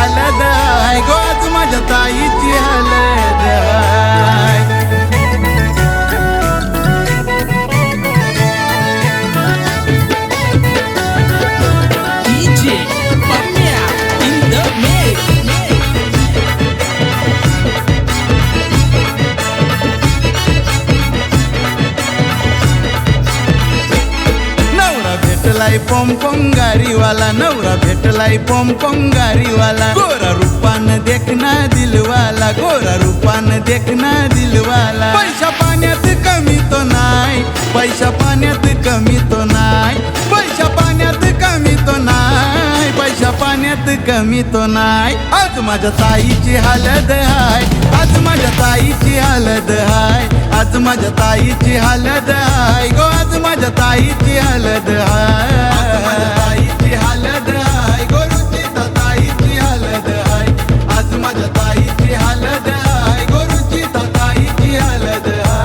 हालत हाय गो आज माझ्या ताईची हालत हाय. DJ Pamya in the mix. नवरा भेटलाय पॉम गारीवाला, नवरा भेटलाय पॉम गारीवाला, गोरा रूपान देखना दिलवाला, गोरा रूपान देखना दिलवाला. पैसा पाण्यात कमी तो नाय, पैसा पाण्यात कमी तो नाय, पैसा पाण्यात कमी तो नाय, पैसा पाण्यात कमी तो नाय. आज माझ्या ताईची हालत हाय, आज माझ्या ताईची हालत हाय, आज माझ्या ताईची हालत हाय गो आज माझ्या ताईची हालत हाय. ताईची हालत हाय गो रुचिता ताईची हालत हाय, आज माझ्या ताईची हालत हाय गो रुचिता ताईची हालत हाय.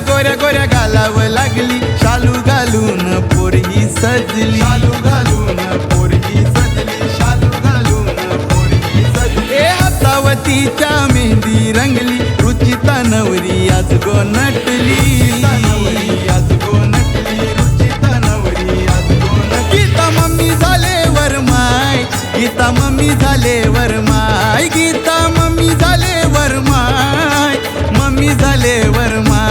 गोऱ्या गोऱ्या घालावं लागली, शालू घालून पोरगी सजली, शालू घालून पोरगी सजली, शालू घालून पोरगी सजली. ए हातावतीच्या मेहंदी रंगली, रुचिता नवरी आज गो नटली, आज गो नटली, रुचिता नवरी आज गो नटली. गीता मम्मी झाले वरमाय, गीता मम्मी झाले वरमाय, गीता मम्मी झाले वरमाय, मम्मी झाले वरमाय.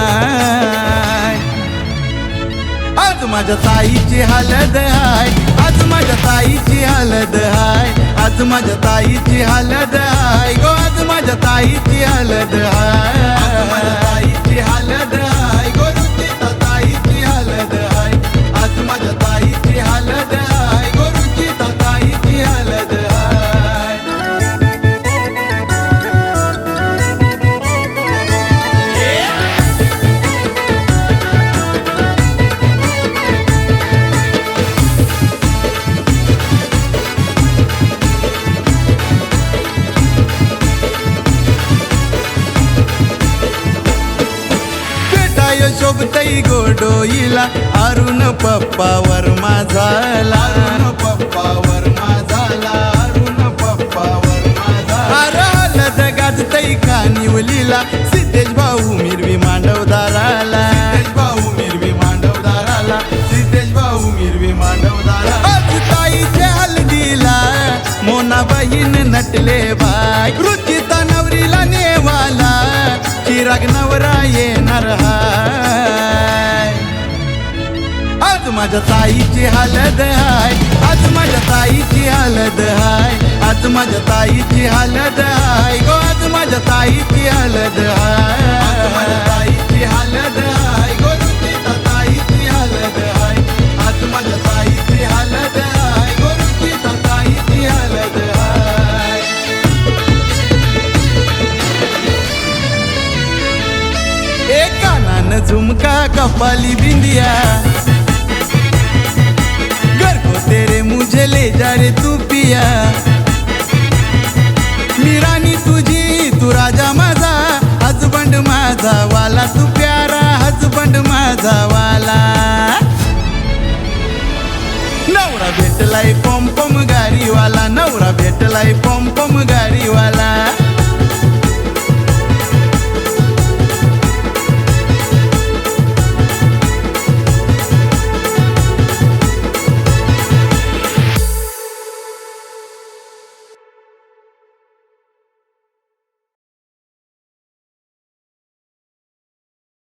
आज माझ्या ताईची हालत हाय, आज माझ्या ताईची हालत हाय, आज माझ्या ताईची हालत हाय गो आज माझ्या ताईची हालत हाय. आज माझ्या ताईची हालत हाय गो रुचिता ताईची हालत हाय, आज माझ्या ताईची हालत हाय गो रुचिता ताईची हालत हाय. शोभतई गोडोईला अरुण पप्पा वर्मा झाला, अरुण पप्पा वर्मा झाला, अरुण पप्पा वर्मा झाला. हरहलत गाजतई कानिवलीला सिद्धेश भाऊ मिरवी मांडवदाराला, सिद्धेश भाऊ मिरवी मांडवदाराला, सिद्धेश भाऊ मिरवी मांडवदाराला. आज ताईच्या हलदीला मोना बहीण नटले बाय, रुचिता नवरीला नेवाला चिराग नवरा येणार हाय. आज माझ्या ताईची हालत हाय, आज माझ्या ताईची हालत हाय, आज माझ्या ताईची हालत हाय गो आज माझ्या ताईची हालत हाय. आज माझ्या ताईची हालत हाय गो रुचिता ताईची हालत हाय, आज माझ्या ताईची हालत हाय गो रुचिता ताईची हालत हाय. एक कानान झुमका कपाली बिंदिया, घर को तेरे मुझे ले जा रे तू पिया, मी राणी तुझी तू राजा माझा, हजबंड माझा वाला तू प्यारा, हजबंड माझा वाला. नवरा भेटलाय पॉम गारीवाला, नवरा भेटलाय पॉम